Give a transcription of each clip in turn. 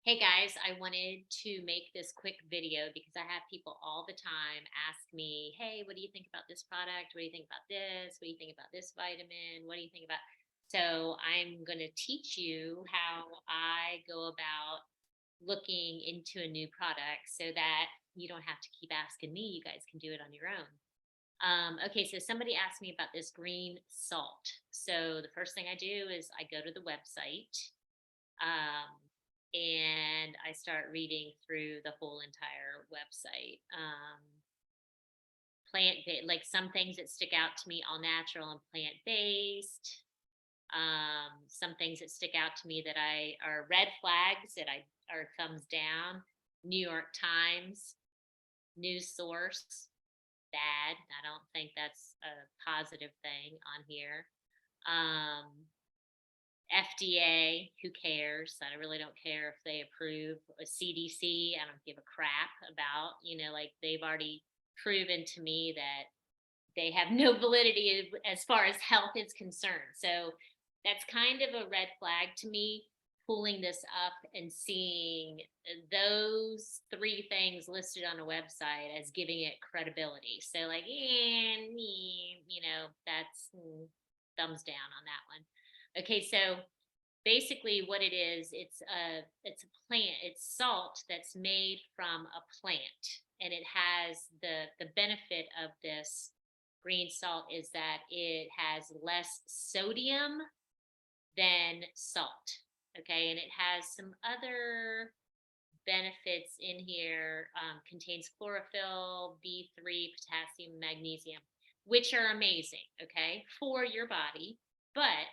Hey guys, I wanted to make this quick video because I have people all the time ask me, hey, what do you think about this product? What do you think about this? What do you think about this vitamin? What do you think about? So, I'm going to teach you how I go about looking into a new product so that you don't have to keep asking me. You guys can do it on your own. Okay, so somebody asked me about this green salt. So, the first thing I do is I go to the website, um, and I start reading through the whole entire website. Like some things that stick out to me, all natural and plant based. Some things that stick out to me that I are red flags that I are thumbs down. New York Times, news source, bad. I don't think that's a positive thing on here. Um, FDA, who cares? I really don't care if they approve a CDC. I don't give a crap about, like they've already proven to me that they have no validity as far as health is concerned. So that's kind of a red flag to me, pulling this up and seeing those three things listed on a website as giving it credibility. So, like, that's thumbs down on that one. Okay, so basically what it is, it's a plant, it's salt that's made from a plant, and it has the benefit of this green salt is that it has less sodium than salt. Okay, and it has some other benefits in here. Contains chlorophyll, B3, potassium, magnesium, which are amazing, okay, for your body. But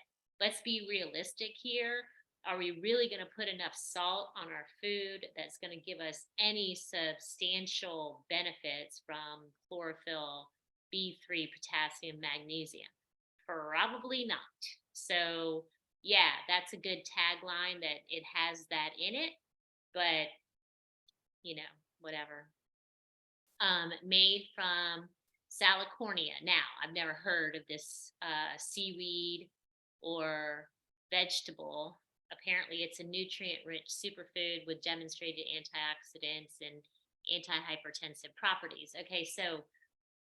let's be realistic here. Are we really going to put enough salt on our food that's going to give us any substantial benefits from chlorophyll, B3, potassium, magnesium? Probably not. So, yeah, that's a good tagline that it has that in it, but you know, whatever. Made from Salicornia. Now, I've never heard of this seaweed or vegetable. Apparently, it's a nutrient rich superfood with demonstrated antioxidants and antihypertensive properties. Okay, so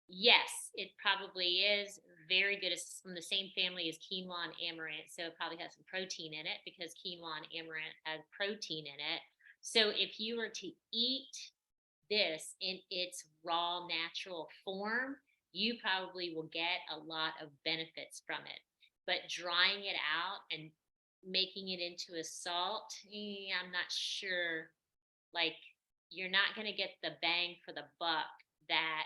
yes, it probably is very good. It's from the same family as quinoa and amaranth, so it probably has some protein in it because quinoa and amaranth has protein in it. So if you were to eat this in its raw natural form, you probably will get a lot of benefits from it. But drying it out and making it into a salt, I'm not sure. Like, you're not going to get the bang for the buck that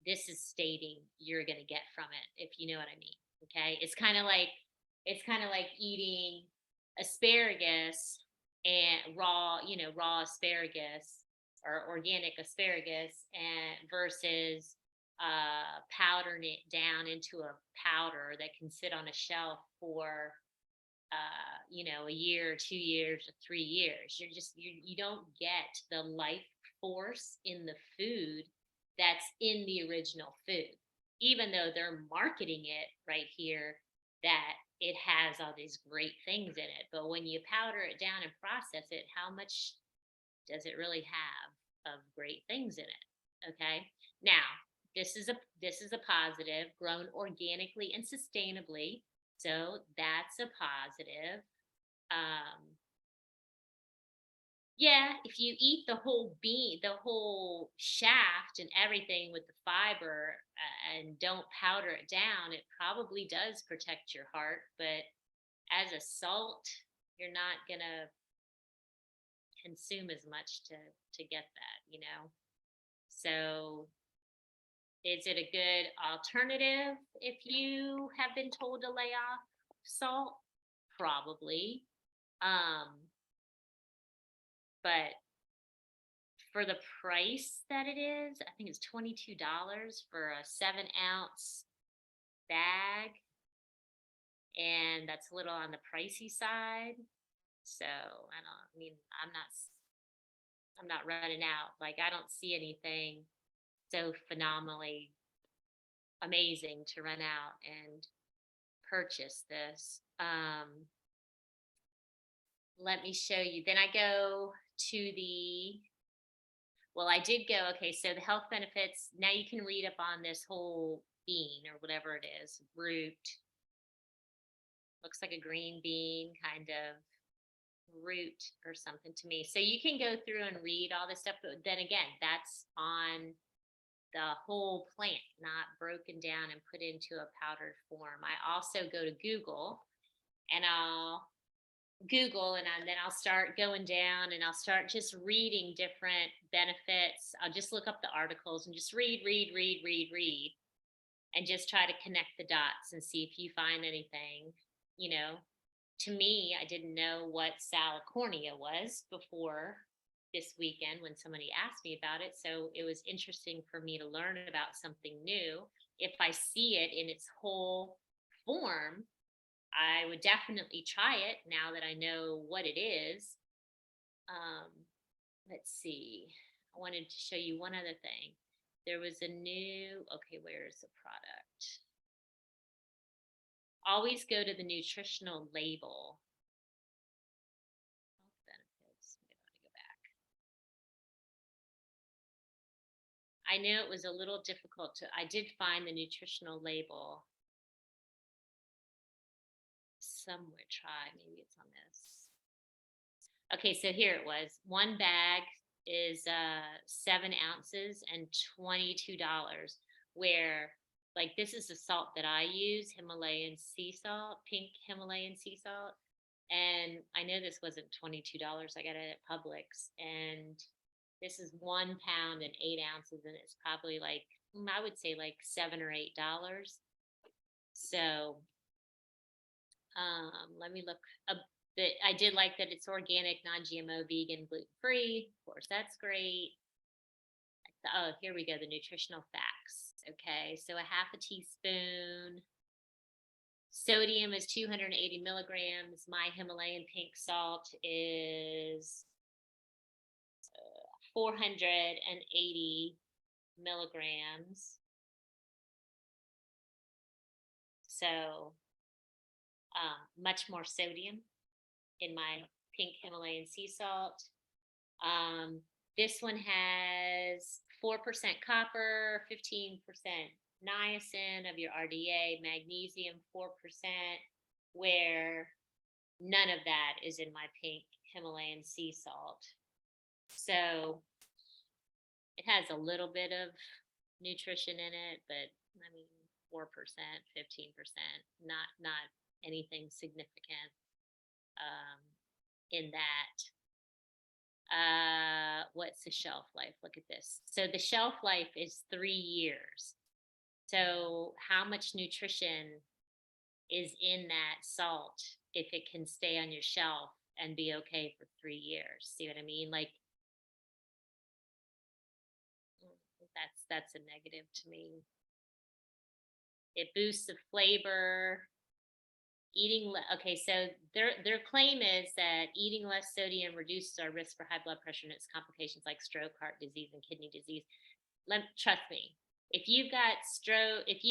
this is stating you're going to get from it, if you know what I mean. Okay, it's kind of like eating asparagus and raw asparagus or organic asparagus, and versus powdering it down into a powder that can sit on a shelf for a year, 2 years, or 3 years. You don't get the life force in the food that's in the original food, even though they're marketing it right here that it has all these great things in it. But when you powder it down and process it, how much does it really have of great things in it? Okay. Now, this is a positive, grown organically and sustainably. So that's a positive. Um, yeah, if you eat the whole bean, the whole shaft and everything with the fiber, and don't powder it down, it probably does protect your heart. But as a salt, you're not gonna consume as much to get that. So, is it a good alternative if you have been told to lay off salt? Probably. Um, but for the price that it is, I think it's $22 for a 7-ounce bag, and that's a little on the pricey side. So I don't. I mean, I'm not running out. Like, I don't see anything so phenomenally amazing to run out and purchase this. let me show you. Then I go to the, well, I did go, okay, so the health benefits, now you can read up on this whole bean or whatever it is, root. Looks like a green bean kind of root or something to me. So you can go through and read all this stuff, but then again, that's on the whole plant, not broken down and put into a powdered form. I also go to Google and I'll Google and then I'll start going down and I'll start just reading different benefits. I'll just look up the articles and just read, and just try to connect the dots and see if you find anything. You know, to me, I didn't know what salicornia was before this weekend when somebody asked me about it. So it was interesting for me to learn about something new. If I see it in its whole form, I would definitely try it now that I know what it is. Um, let's see. I wanted to show you one other thing. There was a new, okay, where's the product? Always go to the nutritional label. Health benefits. Maybe I want to go back. I know it was a little difficult to, I did find the nutritional label somewhere. Try, maybe it's on this. Okay, so here it was. One bag is 7 ounces and $22. Where, like, this is the salt that I use, Himalayan sea salt, pink Himalayan sea salt. And I know this wasn't $22. I got it at Publix. And this is 1 pound and 8 ounces, and it's probably like, I would say like $7 or $8. So let me look up. That I did like that it's organic, non-GMO, vegan, gluten-free. Of course, that's great. Oh, here we go. The nutritional facts. Okay, so a half a teaspoon. Sodium is 280 milligrams. My Himalayan pink salt is 480 milligrams. So much more sodium in my pink Himalayan sea salt. This one has 4% copper, 15% niacin of your RDA, magnesium 4%, where none of that is in my pink Himalayan sea salt. So it has a little bit of nutrition in it, but I mean 4%, 15%, not anything significant in that. What's the shelf life? Look at this. So the shelf life is 3 years. So how much nutrition is in that salt if it can stay on your shelf and be okay for 3 years? See what I mean? Like, that's a negative to me. It boosts the flavor. Okay, so their claim is that eating less sodium reduces our risk for high blood pressure and its complications like stroke, heart disease, and kidney disease. Trust me, if you've got stroke, if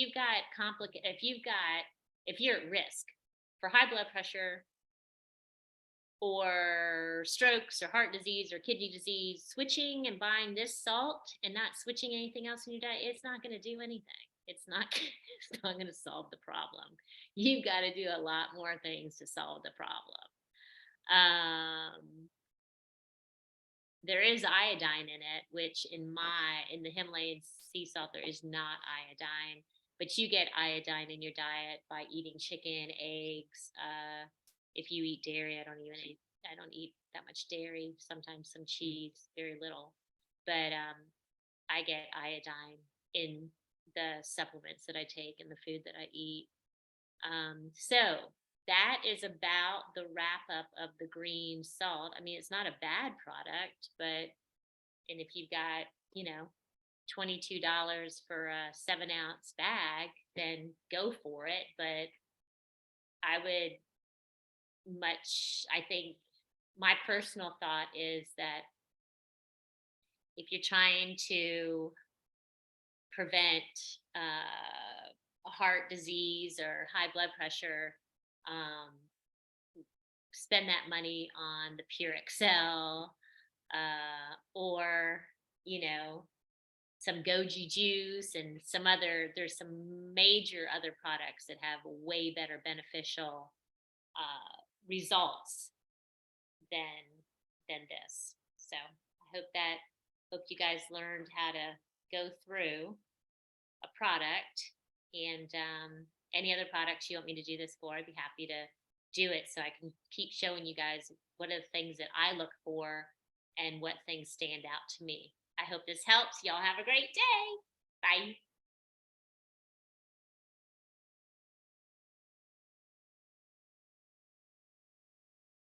you're at risk for high blood pressure or strokes or heart disease or kidney disease, switching and buying this salt and not switching anything else in your diet, it's not going to do anything. It's not going to solve the problem. You've got to do a lot more things to solve the problem. There is iodine in it, which in the Himalayan sea salt there is not iodine, but you get iodine in your diet by eating chicken, eggs. If you eat dairy, I don't eat that much dairy. Sometimes some cheese, very little, but I get iodine in the supplements that I take and the food that I eat. So that is about the wrap up of the green salt. I mean, it's not a bad product, and if you've got, $22 for a 7-ounce bag, then go for it. But I think my personal thought is that if you're trying to prevent heart disease or high blood pressure, spend that money on the Pure Excel, or, you know, some goji juice and there's some major other products that have way better beneficial results than this. So I hope you guys learned how to go through a product, and any other products you want me to do this for, I'd be happy to do it so I can keep showing you guys what are the things that I look for and what things stand out to me. I hope this helps. Y'all have a great day. Bye.